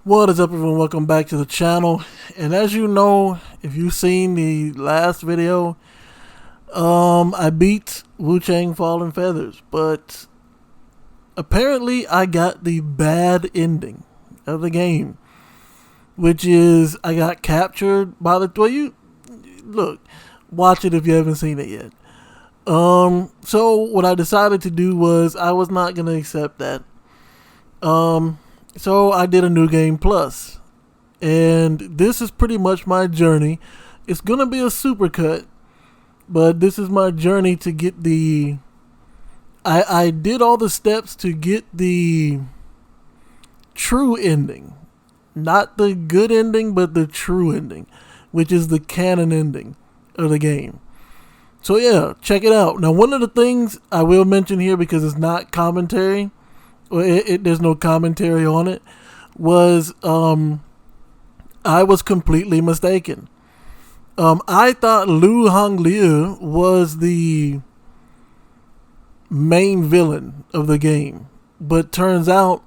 What is up, everyone? Welcome back to the channel. And as you know, if you've seen the last video, I beat Wuchang Fallen Feathers, but apparently I got the bad ending of the game, which is I got captured by the. Well, you look, watch it if you haven't seen it yet. So what I decided to do was I was not gonna accept that. So I did a new game plus, and this is pretty much my journey. It's gonna be a supercut, but this is my journey to get the. I did all the steps to get the true ending, not the good ending, but the true ending, which is the canon ending of the game. So yeah, check it out. Now, one of the things I will mention here, because it's not commentary, there's no commentary on it, was I was completely mistaken. I thought Lu Hongliu was the main villain of the game, but turns out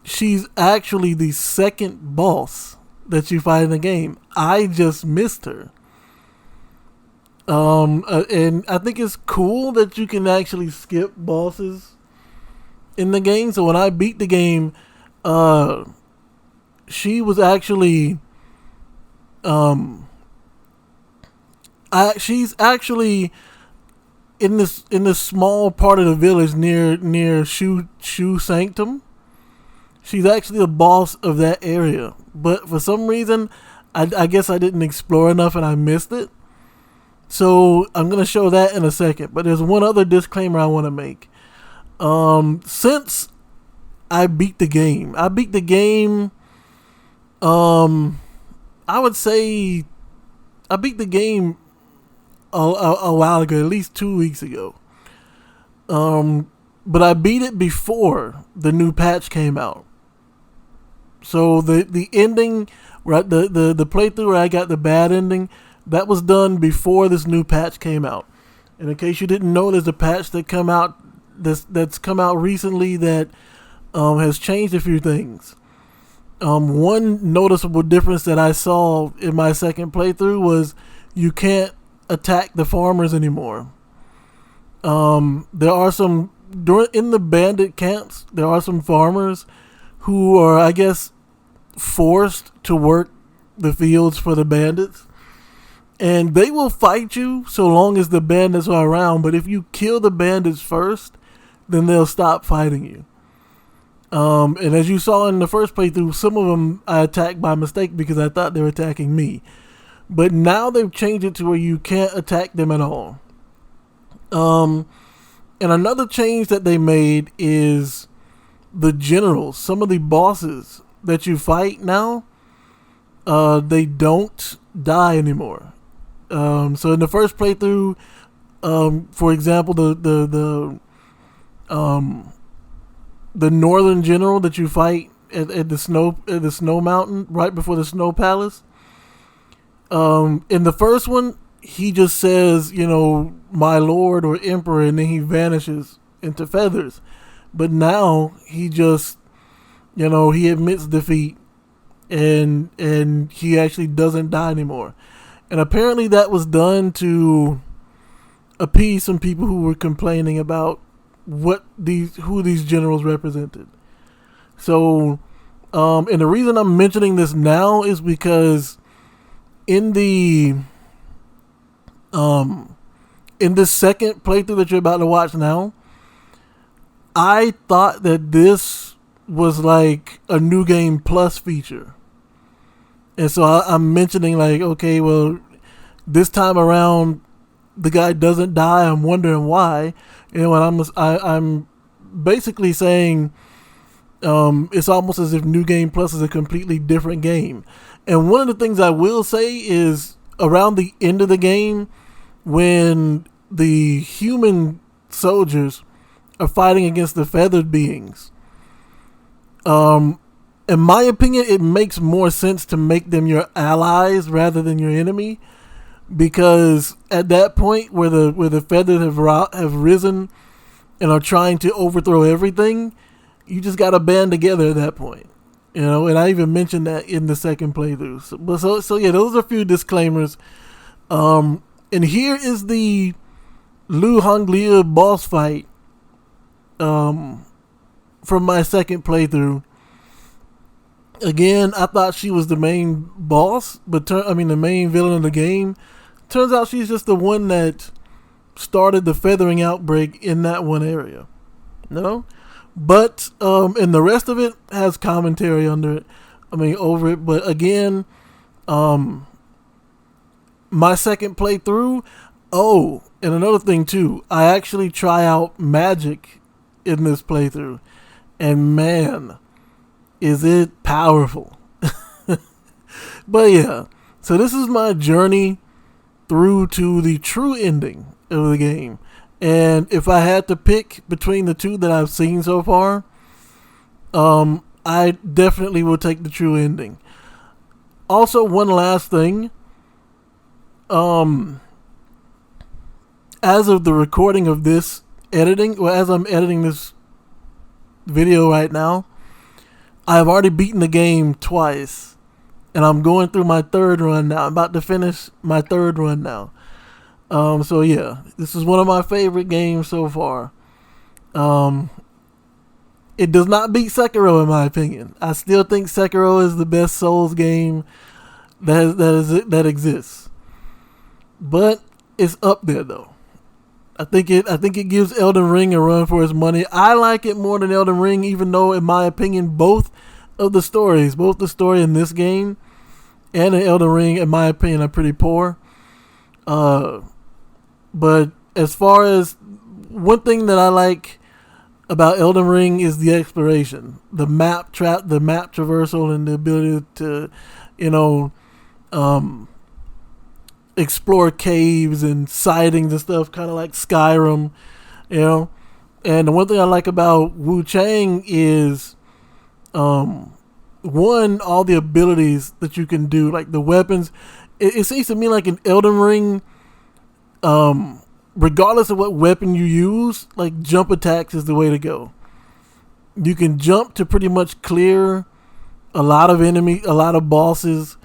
she's actually the second boss that you fight in the game. I just missed her. And I think it's cool that you can actually skip bosses in the game. So when I beat the game, she was actually, she's actually in this small part of the village near Shu Sanctum. She's actually the boss of that area, but for some reason, I guess I didn't explore enough and I missed it. So I'm gonna show that in a second. But there's one other disclaimer I want to make. Since I beat the game, I would say I beat the game a while ago, at least 2 weeks ago. But I beat it before the new patch came out. So the ending, right, the playthrough where I got the bad ending, that was done before this new patch came out. And in case you didn't know, there's a patch that's come out recently that has changed a few things. One noticeable difference that I saw in my second playthrough was you can't attack the farmers anymore. There are some in the bandit camps. There are some farmers who are, I guess, forced to work the fields for the bandits. And they will fight you so long as the bandits are around. But if you kill the bandits first, then they'll stop fighting you. And as you saw in the first playthrough, some of them I attacked by mistake because I thought they were attacking me. But now they've changed it to where you can't attack them at all. And another change that they made is the generals. Some of the bosses that you fight now, they don't die anymore. So in the first playthrough, for example, the northern general that you fight at the snow mountain right before the snow palace. In the first one, he just says, my lord or emperor, and then he vanishes into feathers. But now he just, he admits defeat, and he actually doesn't die anymore. And apparently that was done to appease some people who were complaining about who these generals represented. So, and the reason I'm mentioning this now is because in this second playthrough that you're about to watch now, I thought that this was like a new game plus feature. And so I'm mentioning, like, okay, well, this time around, the guy doesn't die. I'm wondering why. And I'm basically saying it's almost as if New Game Plus is a completely different game. And one of the things I will say is around the end of the game, when the human soldiers are fighting against the feathered beings, in my opinion, it makes more sense to make them your allies rather than your enemy, because at that point where the feathers have risen and are trying to overthrow everything, you just got to band together at that point. You know, and I even mentioned that in the second playthrough. So yeah, those are a few disclaimers. And here is the Lu Honglia boss fight from my second playthrough. Again, I thought she was the main boss, but the main villain of the game. Turns out she's just the one that started the feathering outbreak in that one area. No? But and the rest of it has commentary over it. But again, my second playthrough. Oh, and another thing too, I actually try out magic in this playthrough, and man, is it powerful. But yeah, so this is my journey through to the true ending of the game. And if I had to pick between the two that I've seen so far, I definitely will take the true ending. Also, one last thing. As of the recording of this as I'm editing this video right now, I've already beaten the game twice, and I'm going through my third run now. I'm about to finish my third run now. So yeah, this is one of my favorite games so far. It does not beat Sekiro in my opinion. I still think Sekiro is the best Souls game that exists. But it's up there though. I think it gives Elden Ring a run for its money. I like it more than Elden Ring, even though in my opinion both the story in this game and in Elden Ring, in my opinion, are pretty poor. But as far as one thing that I like about Elden Ring is the exploration, the map traversal, and the ability to, explore caves and sightings and stuff, kind of like Skyrim, And the one thing I like about Wuchang is, one, all the abilities that you can do, like the weapons. It seems to me like in Elden Ring, regardless of what weapon you use, like jump attacks is the way to go. You can jump to pretty much clear a lot of bosses,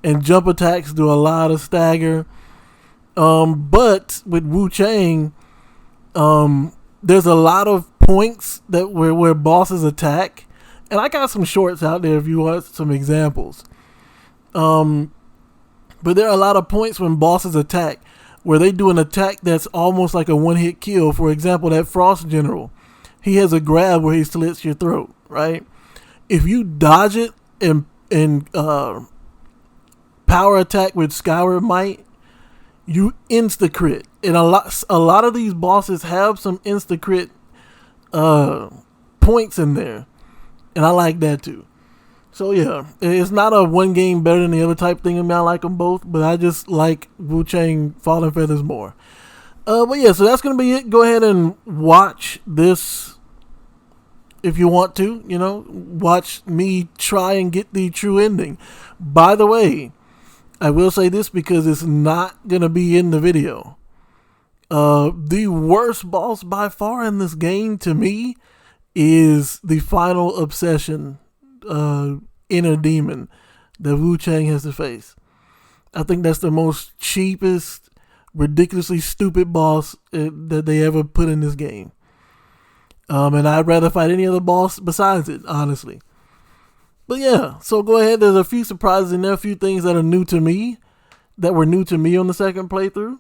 and jump attacks do a lot of stagger. But with Wuchang, there's a lot of points where bosses attack, and I got some shorts out there if you want some examples. But there are a lot of points when bosses attack where they do an attack that's almost like a one-hit kill. For example, that Frost General, he has a grab where he slits your throat, right? If you dodge it and power attack with Skyward Might, you insta-crit. And a lot of these bosses have some insta-crit points in there. And I like that too. So yeah, it's not a one game better than the other type thing. I like them both, but I just like Wuchang Fallen Feathers more. But yeah, so that's going to be it. Go ahead and watch this if you want to, watch me try and get the true ending. By the way, I will say this because it's not going to be in the video. The worst boss by far in this game to me is the final obsession inner demon that Wuchang has to face. I think that's the most cheapest, ridiculously stupid boss that they ever put in this game. And I'd rather fight any other boss besides it, honestly. But yeah, so go ahead. There's a few surprises in there, a few things that were new to me on the second playthrough.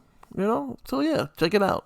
So yeah, check it out.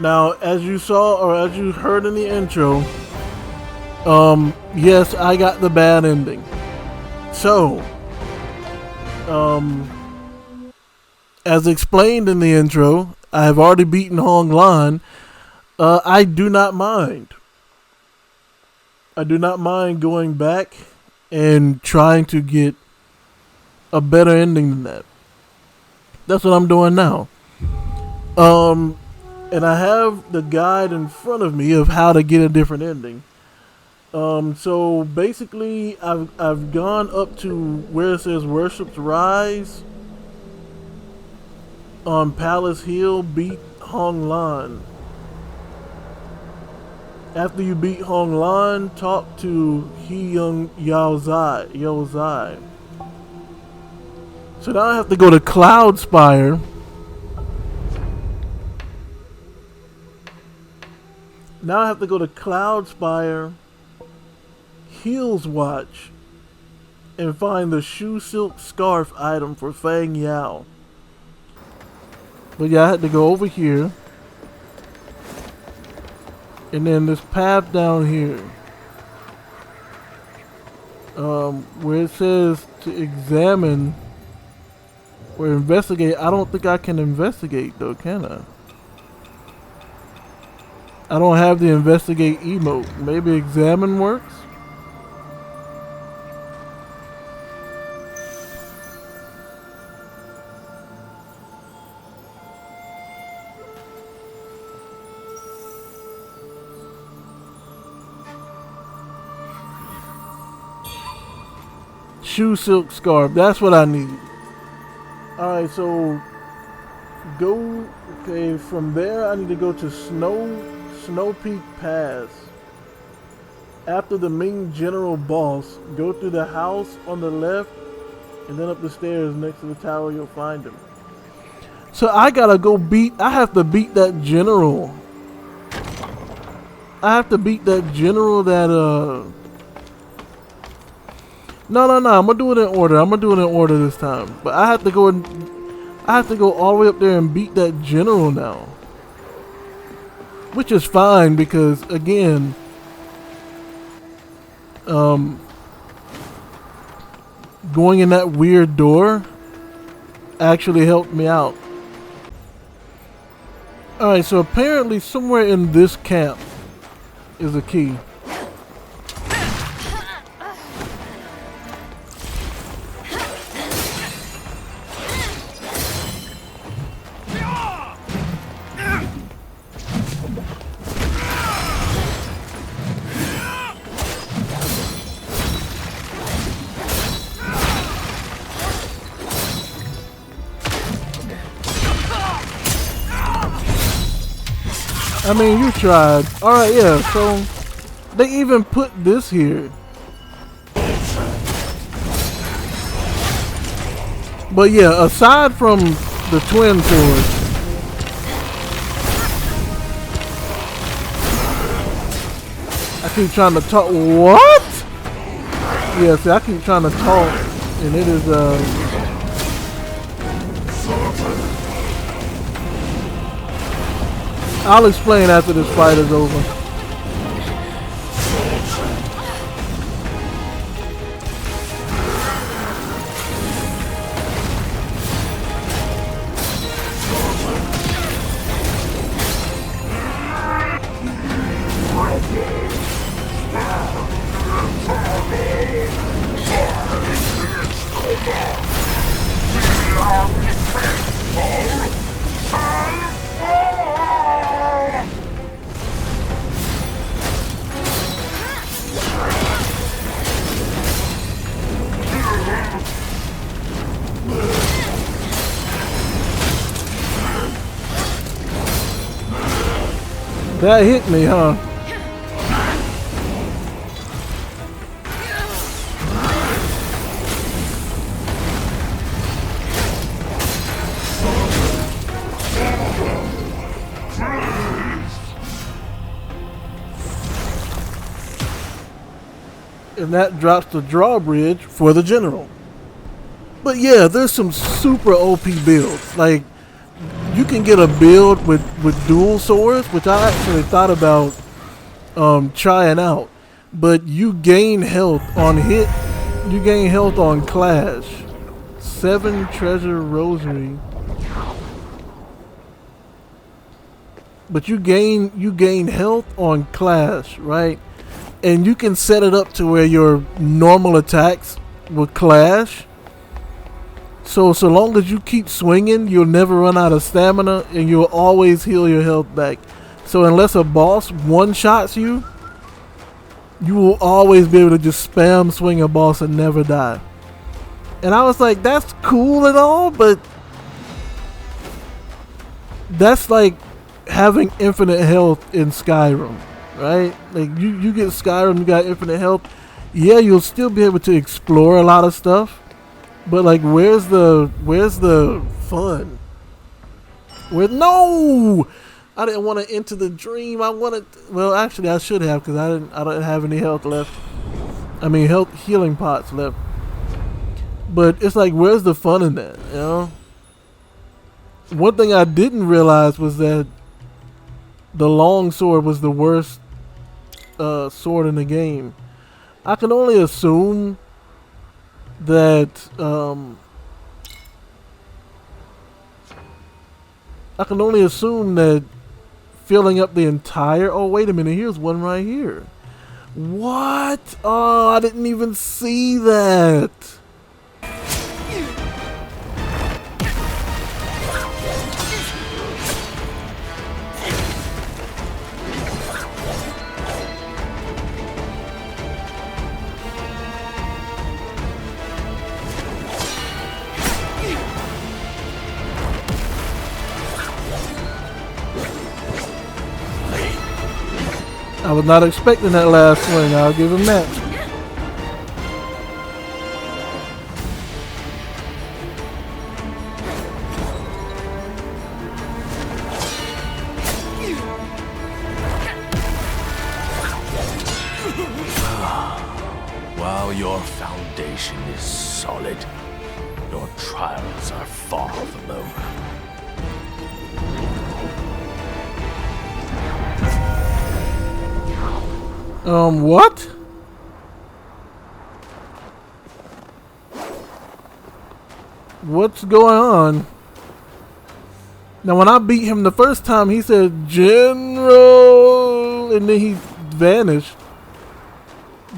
Now, as you saw or as you heard in the intro, yes, I got the bad ending. So, as explained in the intro, I have already beaten Hong Lan. I do not mind. I do not mind going back and trying to get a better ending than that. That's what I'm doing now. And I have the guide in front of me of how to get a different ending. So basically, I've gone up to where it says Worship's Rise on Palace Hill. Beat Hong Lan. After you beat Hong Lan, talk to He Young Yao Zai. So now I have to go to Cloud Spire. Now I have to go to Cloud Spire, Heels Watch, and find the Shoe Silk Scarf item for Fang Yao. But yeah, I had to go over here. And then this path down here. Where it says to examine or investigate. I don't think I can investigate though, can I? I don't have the investigate emote. Maybe examine works? Shoe Silk Scarf. That's what I need. Alright, so go. Okay, from there I need to go to Snow Peak Pass. After the Ming General Boss, go through the house on the left and then up the stairs next to the tower. You'll find him. So I gotta go I have to beat that general. I have to beat that general that No, I'm gonna do it in order. This time. But I have to go all the way up there and beat that general now. Which is fine because again, going in that weird door actually helped me out. Alright, so apparently somewhere in this camp is a key. I mean, you tried. Alright, yeah, so they even put this here. But yeah, aside from the twin swords, I keep trying to talk. What? Yeah, see, I keep trying to talk, and it is, I'll explain after this fight is over. That hit me, huh? And that drops the drawbridge for the general. But yeah, there's some super OP builds. Like, you can get a build with dual swords, which I actually thought about trying out. But you gain health on hit. You gain health on clash. 7 treasure rosary. But you gain health on clash, right? And you can set it up to where your normal attacks will clash. So long as you keep swinging, you'll never run out of stamina, and you'll always heal your health back. So unless a boss one-shots you, you will always be able to just spam swing a boss and never die. And I was like, that's cool and all, but that's like having infinite health in Skyrim, right? Like you get Skyrim, you got infinite health. Yeah, you'll still be able to explore a lot of stuff, but like, where's the fun? No, I didn't want to enter the dream. I wanted. Well, actually, I should have, because I don't have any health left. I mean, healing pots left. But it's like, where's the fun in that? You know. One thing I didn't realize was that the long sword was the worst sword in the game. I can only assume that filling up the entire... Oh, wait a minute. Here's one right here. What? Oh, I didn't even see that. I was not expecting that last swing. I'll give him that. While your foundation is solid, your trials are far from over. What? What's going on? Now, when I beat him the first time, he said, General, and then he vanished.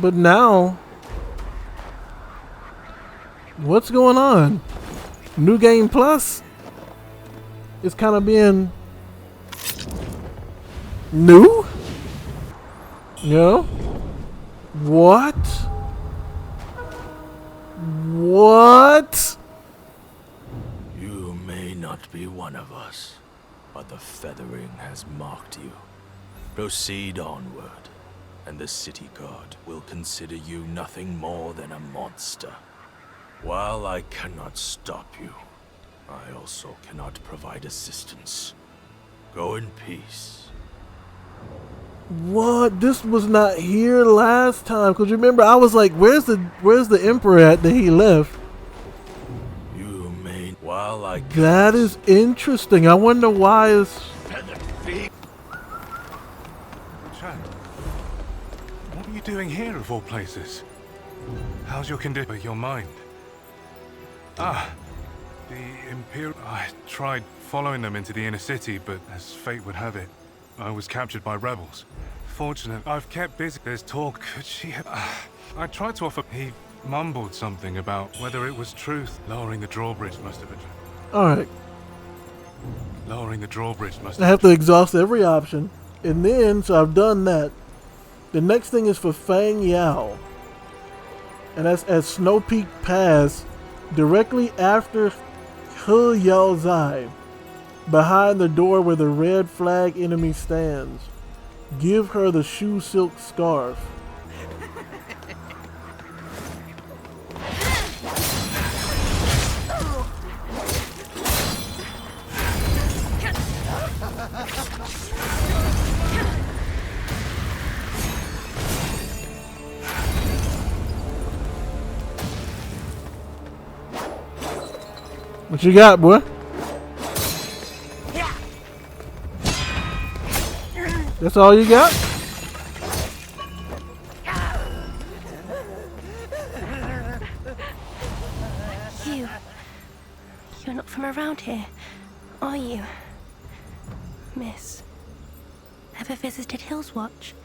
But now, what's going on? New Game Plus? It's kind of being new? You know? What? What? You may not be one of us, but the feathering has marked you. Proceed onward, and the city guard will consider you nothing more than a monster. While I cannot stop you, I also cannot provide assistance. Go in peace. What? This was not here last time. Cause remember, I was like, "Where's the emperor at that he left?" You may. While I. That is interesting. I wonder why is. Wuchang, what are you doing here of all places? How's your condition? Your mind? Ah, the Imperial. I tried following them into the inner city, but as fate would have it, I was captured by rebels. Fortunate, I've kept busy. There's talk. Could she have... I tried to offer... He mumbled something about whether it was truth. Lowering the drawbridge must have been... Alright. Lowering the drawbridge must I have to exhaust every option. And then, so I've done that. The next thing is for Fang Yao. And that's at Snow Peak Pass, directly after He Yao Zai. Behind the door where the red flag enemy stands. Give her the shoe silk scarf. What you got, boy? That's all you got? You're not from around here, are you? Miss. Ever visited Hills Watch?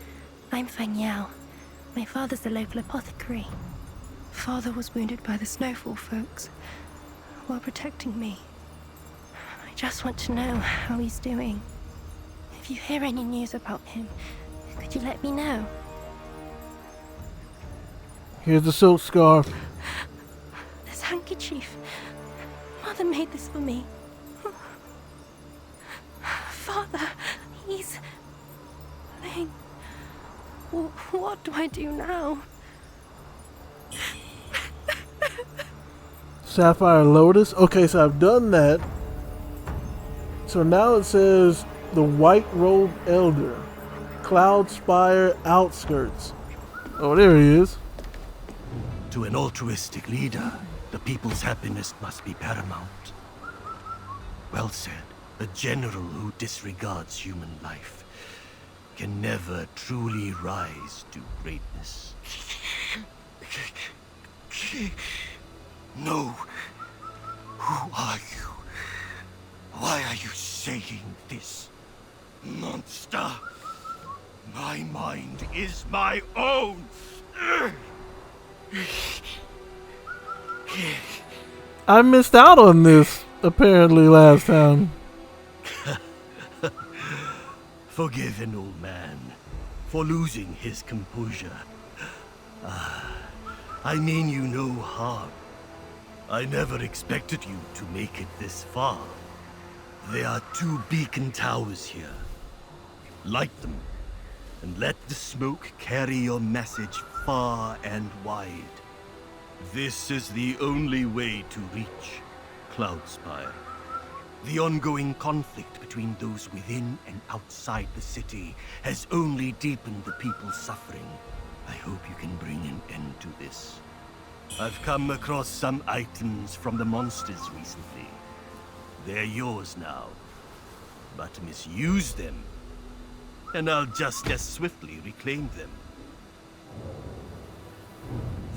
I'm Fang Yao. My father's the local apothecary. Father was wounded by the Snowfall folks while protecting me. I just want to know how he's doing. If you hear any news about him, could you let me know? Here's the silk scarf. This handkerchief. Mother made this for me. Father, he's... Ling. What do I do now? Sapphire Lotus. Okay, so I've done that. So now it says the White Robe Elder. Cloud Spire Outskirts. Oh, there he is. To an altruistic leader, the people's happiness must be paramount. Well said. A general who disregards human life can never truly rise to greatness. No. Who are you? Why are you saying this? Monster! My mind is my own! I missed out on this, apparently, last time. Forgive an old man for losing his composure. I mean you no harm. I never expected you to make it this far. There are 2 beacon towers here. Light them, and let the smoke carry your message far and wide. This is the only way to reach Cloudspire. The ongoing conflict between those within and outside the city has only deepened the people's suffering. I hope you can bring an end to this. I've come across some items from the monsters recently. They're yours now. But misuse them, and I'll just as swiftly reclaim them.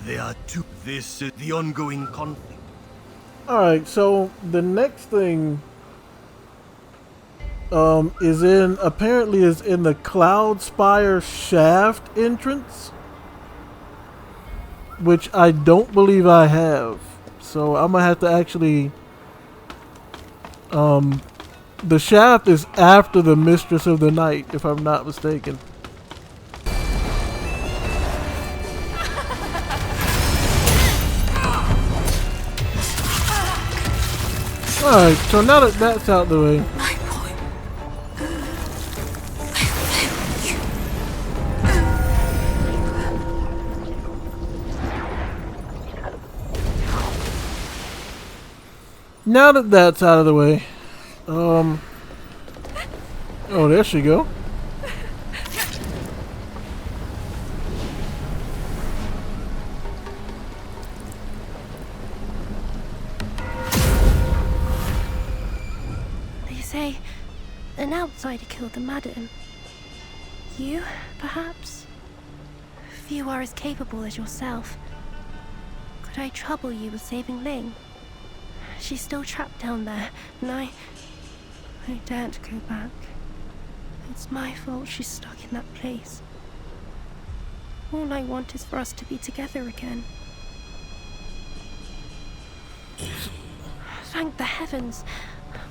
There are 2. This is the ongoing conflict. Alright, so the next thing apparently is in the Cloud Spire shaft entrance, which I don't believe I have. So I'm gonna have to actually the shaft is after the Mistress of the Night, if I'm not mistaken. Alright, so now that that's out the way. My boy. Now that that's out of the way. Oh, there she go. They say an outsider killed the madam. You, perhaps? Few are as capable as yourself. Could I trouble you with saving Ling? She's still trapped down there, and I daren't go back. It's my fault she's stuck in that place. All I want is for us to be together again. Thank the heavens.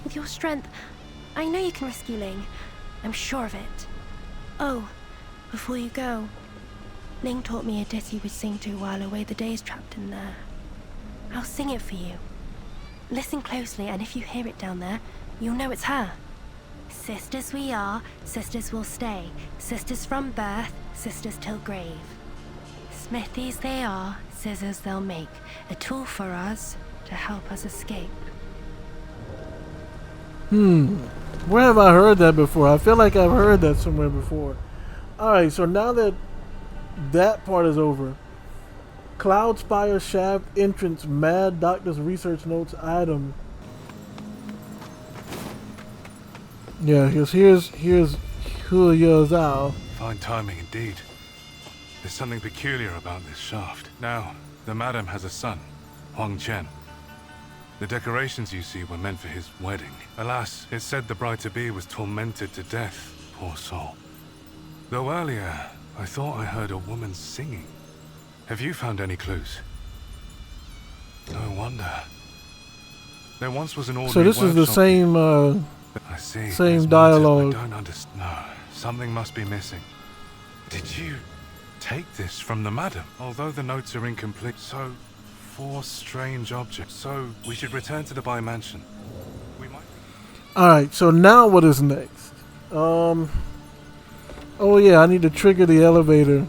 With your strength, I know you can rescue Ling. I'm sure of it. Oh, before you go, Ling taught me a ditty we'd sing to while away the days trapped in there. I'll sing it for you. Listen closely, and if you hear it down there, you'll know it's her. Sisters we are, sisters will stay. Sisters from birth, sisters till grave. Smithies they are, scissors they'll make. A tool for us to help us escape. Where have I heard that before? I feel like I've heard that somewhere before. Alright, so now that that part is over, Cloud Spire shaft entrance Mad Doctor's research notes item. Yeah, here's Zhao. Fine timing indeed. There's something peculiar about this shaft. Now, the madam has a son, Huang Chen. The decorations you see were meant for his wedding. Alas, it's said the bride-to-be was tormented to death, poor soul. Though earlier, I thought I heard a woman singing. Have you found any clues? No wonder. There once was an ordinary So this is the workshop. same I see. same There's dialogue. motive. I don't understand. No, something must be missing. Did you take this from the madam? Although the notes are incomplete, so 4 strange objects. So we should return to the Bai mansion. We might. All right, so now what is next? Oh yeah, I need to trigger the elevator.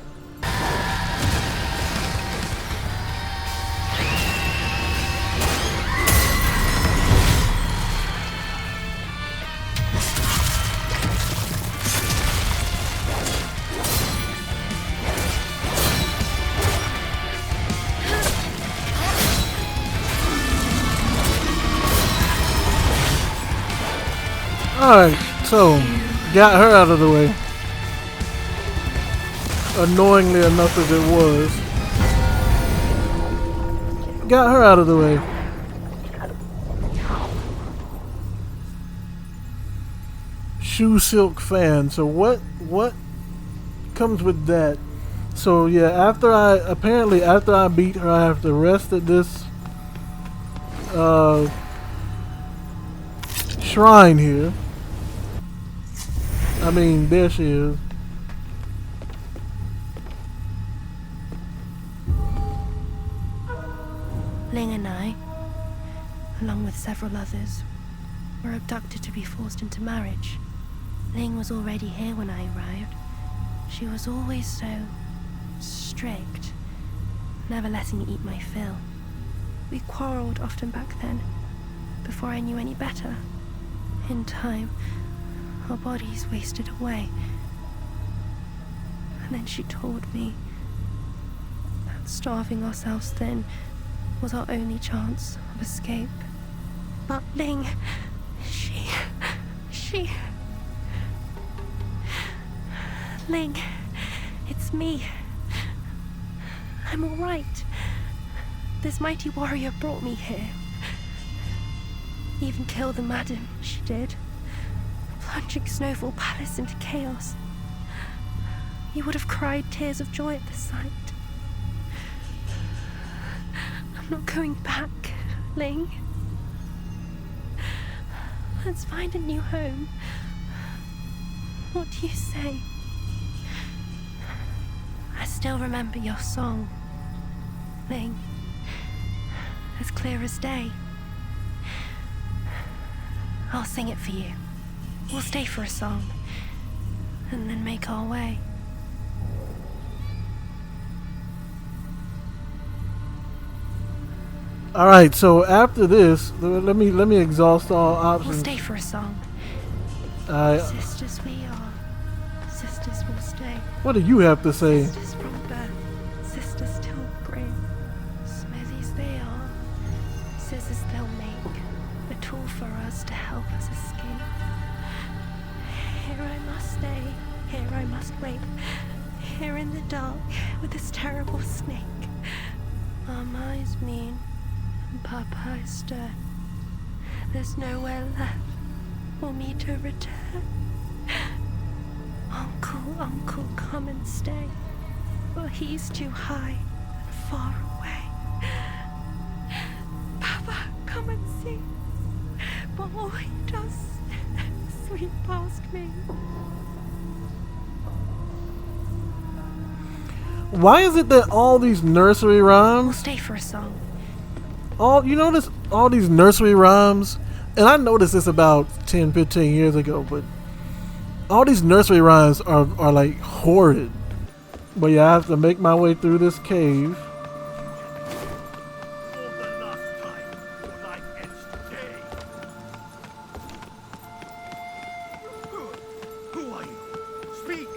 Alright, so got her out of the way. Annoyingly enough as it was. Got her out of the way. Shoe silk fan. So what comes with that? So yeah, after I beat her, I have to rest at this shrine here. I mean, there she is. Ling and I, along with several others, were abducted to be forced into marriage. Ling was already here when I arrived. She was always so strict, never letting me eat my fill. We quarreled often back then, before I knew any better. In time, our bodies wasted away. And then she told me that starving ourselves thin was our only chance of escape. But Ling, she... Ling, it's me. I'm all right. This mighty warrior brought me here. Even killed the madam, she did. Plunging Snowfall Palace into chaos. You would have cried tears of joy at the sight. I'm not going back, Ling. Let's find a new home. What do you say? I still remember your song, Ling. As clear as day. I'll sing it for you. We'll stay for a song, and then make our way. All right, so after this, let me exhaust all options. We'll stay for a song. Sisters we are. Sisters will stay. What do you have to say? Sisters from birth. Sisters till grave. Smithies they are. Scissors they'll make. A tool for us to help us escape. Here I must stay. Here I must wait. Here in the dark with this terrible snake. Mama is mean. Papa is stern. There's nowhere left for me to return. Uncle, come and stay. Well, he's too high and far away. Papa, come and see. But all he does is sweep past me. Why is it that all these nursery We'll rhymes, stay for a song. you notice all these nursery rhymes, and I noticed this about 10, 15 years ago, but all these nursery rhymes are like horrid. But yeah, I have to make my way through this cave. For the last time, will I end today? Who are you? Speak!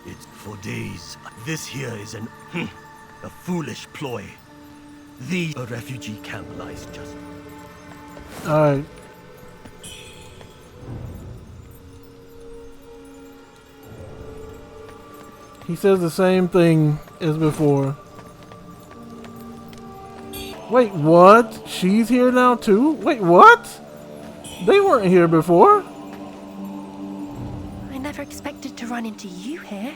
It's for days. This here is a foolish ploy. A refugee camp lies just... Alright. He says the same thing as before. Wait, what? She's here now too? Wait, what? They weren't here before. I never expected to run into you here.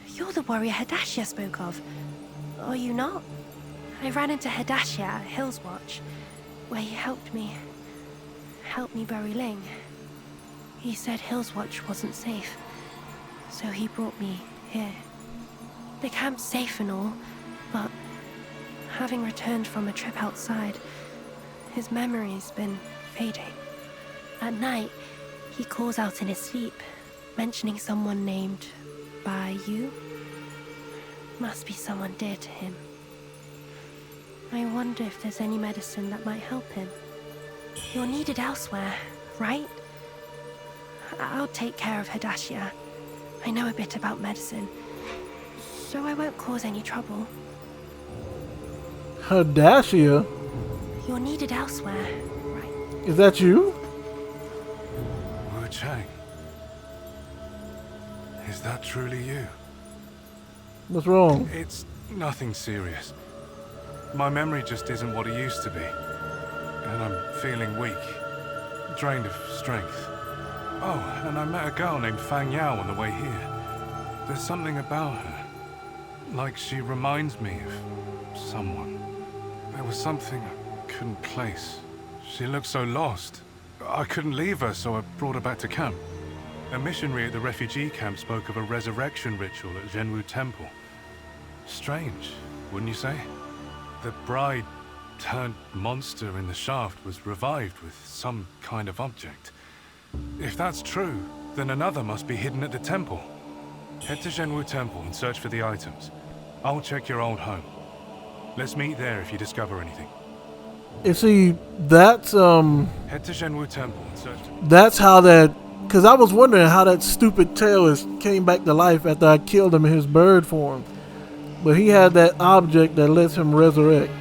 You're the warrior Hadashia spoke of. Are you not? I ran into Hadashia at Hill's Watch, where he helped me bury Ling. He said Hill's Watch wasn't safe, so he brought me here. The camp's safe and all, but having returned from a trip outside, his memory's been fading. At night, he calls out in his sleep, mentioning someone named by you. Must be someone dear to him. I wonder if there's any medicine that might help him. You're needed elsewhere, right? I'll take care of Hadashia. I know a bit about medicine, so I won't cause any trouble. Hadashia? You're needed elsewhere, right? Is that you? Wuchang. Is that truly you? What's wrong? It's nothing serious. My memory just isn't what it used to be. And I'm feeling weak. Drained of strength. Oh, and I met a girl named Fang Yao on the way here. There's something about her. Like she reminds me of someone. There was something I couldn't place. She looked so lost. I couldn't leave her, so I brought her back to camp. A missionary at the refugee camp spoke of a resurrection ritual at Zhenwu Temple. Strange, wouldn't you say? The bride turned monster in the shaft was revived with some kind of object. If that's true, then another must be hidden at the temple. Head to Zhenwu Temple and search for the items. I'll check your old home. Let's meet there if you discover anything. You see, that's Head to Zhenwu Temple and search for... that's how that, because I was wondering how that stupid tail came back to life after I killed him in his bird form. But he had that object that lets him resurrect.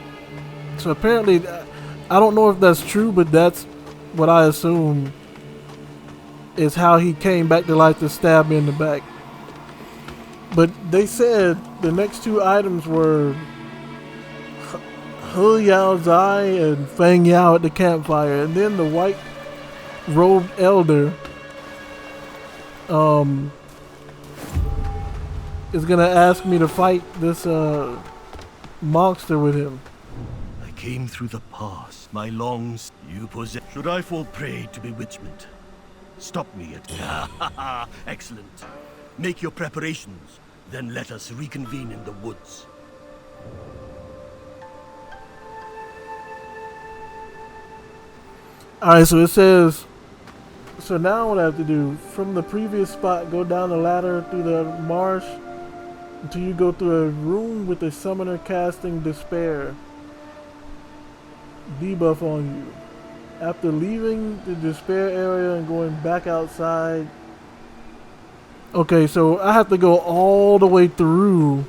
So apparently, I don't know if that's true, but that's what I assume is how he came back to life to stab me in the back. But they said the next two items were He Yao Zai and Fang Yao at the campfire. And then the white robed elder is gonna ask me to fight this monster with him. I came through the past. My longs you possess. Should I fall prey to bewitchment? Stop me at... Excellent. Make your preparations. Then let us reconvene in the woods. Alright, so it says... So now what I have to do, from the previous spot, go down the ladder through the marsh until you go through a room with a summoner casting despair debuff on you. After leaving the despair area and going back outside. Okay, so I have to go all the way through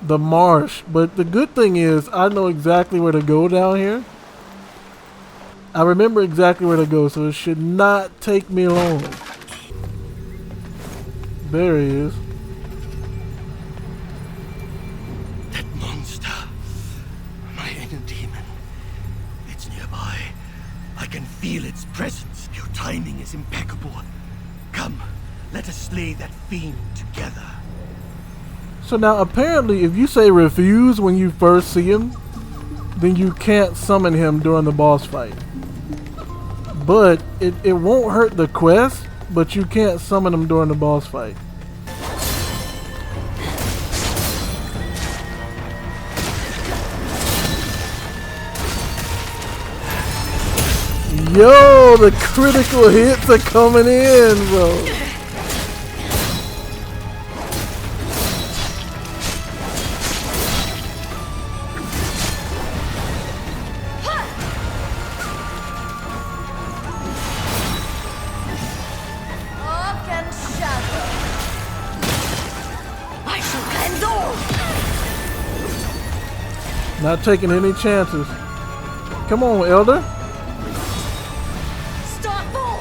the marsh. But the good thing is I know exactly where to go down here. I remember exactly where to go, so it should not take me long. There he is. That monster. My inner demon. It's nearby. I can feel its presence. Your timing is impeccable. Come, let us slay that fiend together. So now apparently if you say refuse when you first see him, then you can't summon him during the boss fight. But it won't hurt the quest, but you can't summon him during the boss fight. Yo, the critical hits are coming in, bro. Not taking any chances. Come on, Elder. Starfall!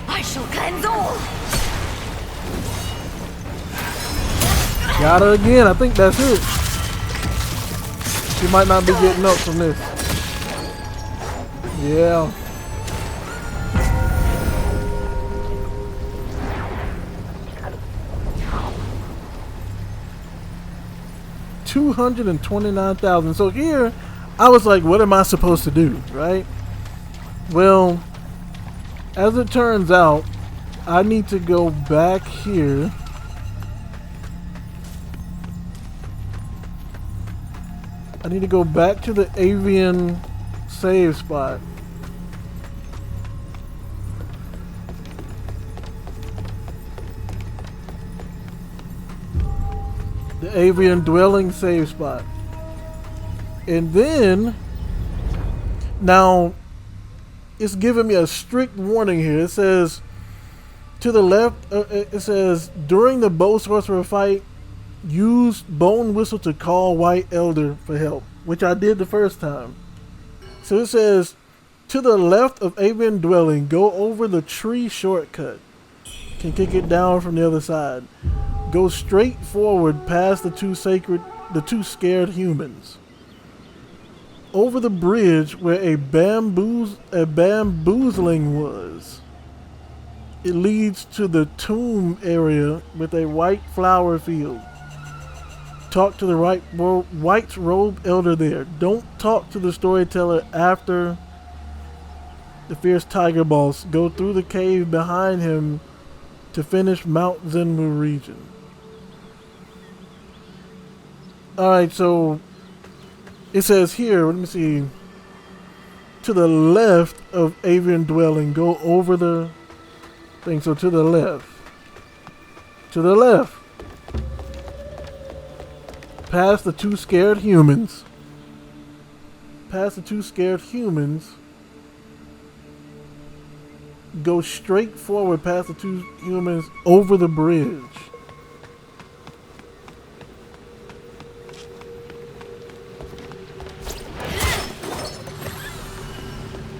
I shall cleanse all! Got her again. I think that's it. She might not be getting up from this. Yeah. $229,000. So here, I was like, what am I supposed to do, right? Well, as it turns out, I need to go back here. I need to go back to the avian save spot. The avian dwelling save spot. And then, now, it's giving me a strict warning here. It says, to the left, it says, during the bow sorcerer fight, use bone whistle to call White Elder for help, which I did the first time. So it says, to the left of avian dwelling, go over the tree shortcut. Can kick it down from the other side. Go straight forward past the two scared humans. Over the bridge where a bamboozling was. It leads to the tomb area with a white flower field. Talk to the white robe elder there. Don't talk to the storyteller after the fierce tiger boss. Go through the cave behind him to finish Mount Zenmu region. Alright, so it says here, let me see. To the left of avian dwelling, go over the thing. So to the left. To the left. Past the two scared humans. Past the two scared humans. Go straight forward past the two humans over the bridge.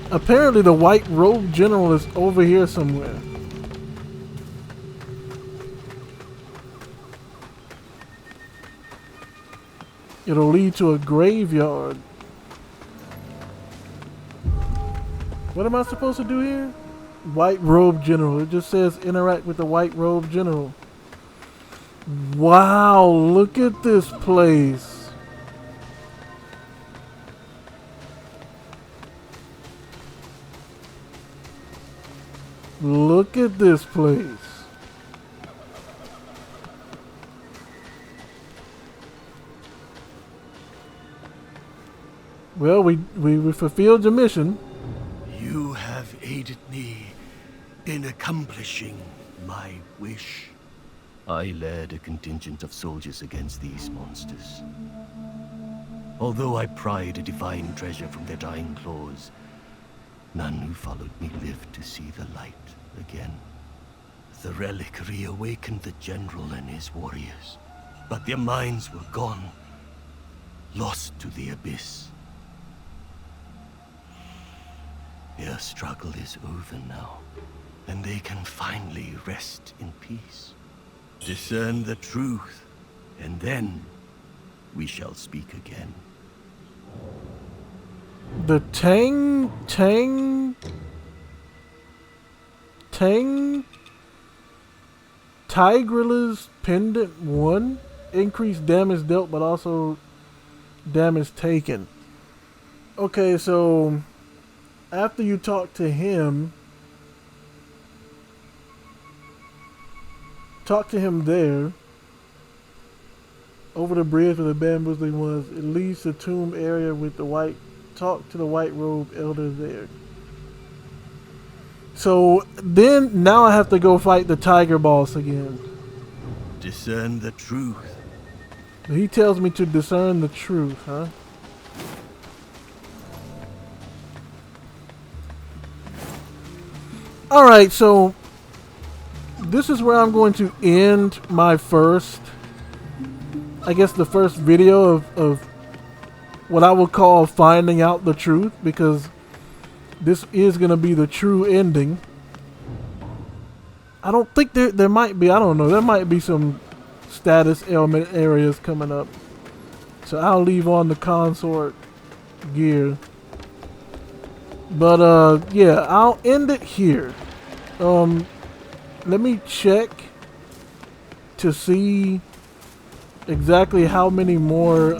Apparently the white robe general is over here somewhere. It'll lead to a graveyard. What am I supposed to do here? White robe general. It just says interact with the white robe general. Wow, look at this place. Look at this place. Well, we fulfilled the mission. You have aided me in accomplishing my wish. I led a contingent of soldiers against these monsters. Although I pried a divine treasure from their dying claws, none who followed me lived to see the light again. The relic reawakened the general and his warriors, but their minds were gone, lost to the abyss. Their struggle is over now, and they can finally rest in peace. Discern the truth, and then we shall speak again. The Tang Tigrilla's Pendant 1. Increased damage dealt, but also damage taken. Okay, so after you talk to him, there, over the bridge where the bamboozling was. It leads to tomb area with the white. Talk to the white robe elder there. So then, now I have to go fight the tiger boss again. Discern the truth. He tells me to discern the truth, huh? Alright, so this is where I'm going to end my first, I guess the first video of what I would call finding out the truth, because this is going to be the true ending. I don't think there might be, I don't know, there might be some status ailment areas coming up. So I'll leave on the consort gear. But yeah, I'll end it here. Let me check to see exactly how many more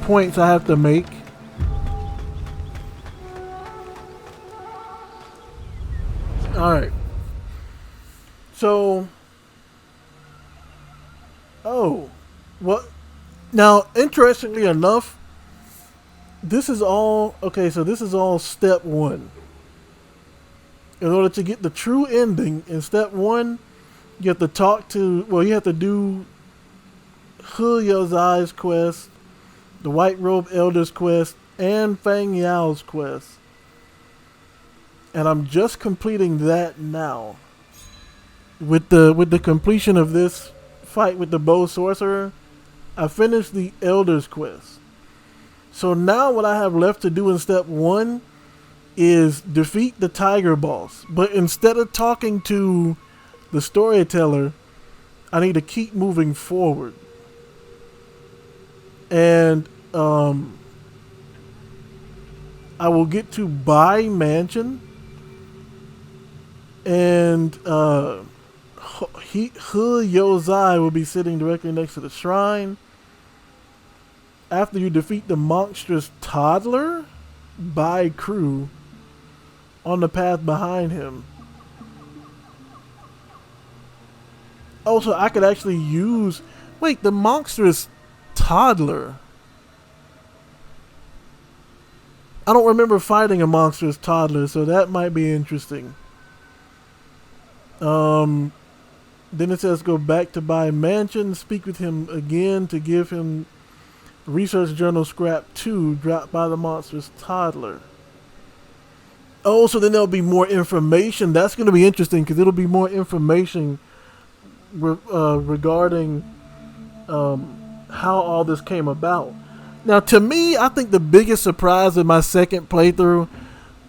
points I have to make. Alright. So, oh, what? Now, interestingly enough, this is all, okay, so this is all step 1. In order to get the true ending, in step 1, you have to talk to, well, you have to do He Yozai's quest, the White Robe Elder's quest, and Fang Yao's quest. And I'm just completing that now. With the completion of this fight with the Bow Sorcerer, I finished the Elder's quest. So now what I have left to do in step 1 is defeat the Tiger Boss. But instead of talking to the storyteller, I need to keep moving forward. And I will get to Bai Mansion. And He Yozai will be sitting directly next to the shrine. After you defeat the monstrous toddler, Bai crew on the path behind him. Also, I could actually use... Wait, the monstrous toddler. I don't remember fighting a monstrous toddler, so that might be interesting. Then it says go back to Bai Mansion, speak with him again to give him Research Journal Scrap 2 dropped by the monstrous toddler. Oh, so then there'll be more information. That's going to be interesting because it'll be more information regarding how all this came about. Now, to me, I think the biggest surprise in my second playthrough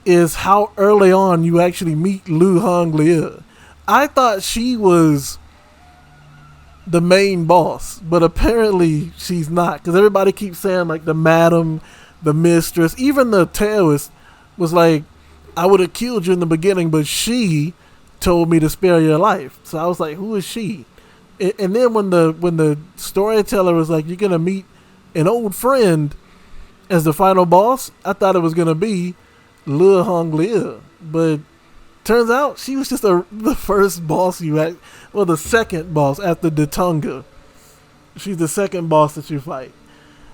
is how early on you actually meet Lu Honglia. I thought she was the main boss, but apparently she's not, because everybody keeps saying like the madam, the mistress, even the Taoist was like, I would have killed you in the beginning, but she told me to spare your life. So I was like, who is she? And then when the storyteller was like, you're gonna meet an old friend as the final boss, I thought it was gonna be Lu Honglia, but turns out she was just the first boss the second boss after Datunga. She's the second boss that you fight.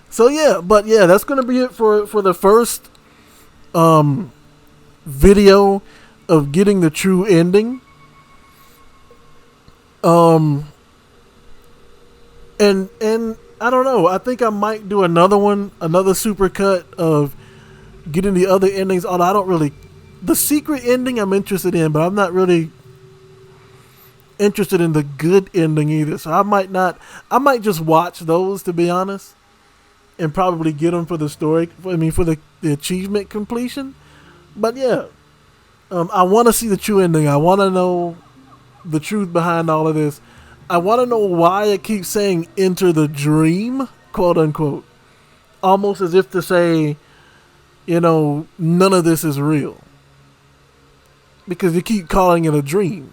So yeah, but yeah, that's gonna be it for the first video of getting the true ending. And I don't know, I think I might do another supercut of getting the other endings, although I don't really, the secret ending I'm interested in, but I'm not really interested in the good ending either. So I might just watch those, to be honest, and probably get them for the story, for the achievement completion. But yeah, I want to see the true ending. I want to know the truth behind all of this. I want to know why it keeps saying enter the dream, quote unquote, almost as if to say, none of this is real. Because you keep calling it a dream.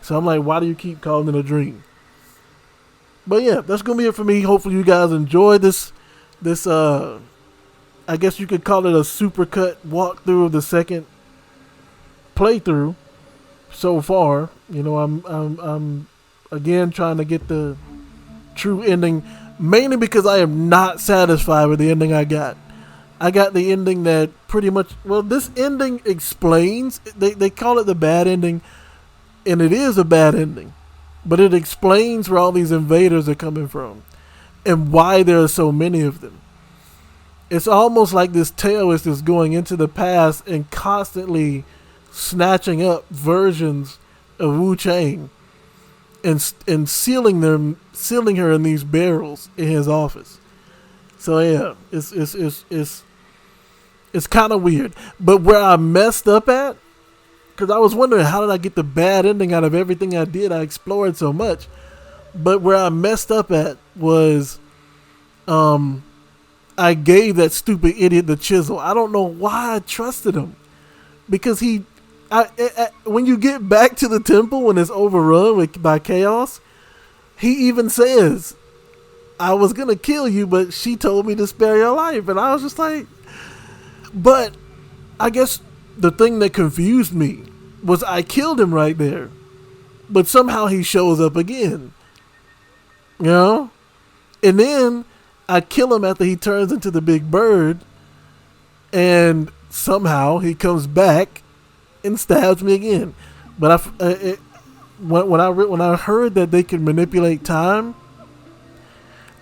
So I'm like, why do you keep calling it a dream? But yeah, that's going to be it for me. Hopefully you guys enjoyed this, I guess you could call it a supercut walkthrough of the second playthrough so far. I'm again trying to get the true ending, mainly because I am not satisfied with the ending I got. I got the ending that pretty much, this ending explains, they call it the bad ending, and it is a bad ending, but it explains where all these invaders are coming from and why there are so many of them. It's almost like this tale is just going into the past and constantly snatching up versions of Wuchang and sealing her in these barrels in his office. So yeah, it's kind of weird. But where I messed up at, because I was wondering how did I get the bad ending out of everything I did. I explored so much, but where I messed up at was, I gave that stupid idiot the chisel. I don't know why I trusted him, because when you get back to the temple when it's overrun by chaos, he even says, I was going to kill you, but she told me to spare your life. And I was just like, but I guess the thing that confused me was I killed him right there, but somehow he shows up again, you know? And then I kill him after he turns into the big bird, and somehow he comes back and stabs me again. But when I heard that they could manipulate time,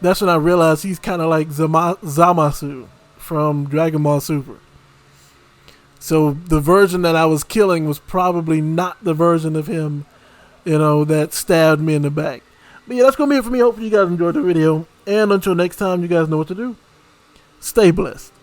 that's when I realized he's kind of like Zamasu from Dragon Ball Super. So the version that I was killing was probably not the version of him, that stabbed me in the back. But yeah, that's going to be it for me. Hopefully you guys enjoyed the video. And until next time, you guys know what to do. Stay blessed.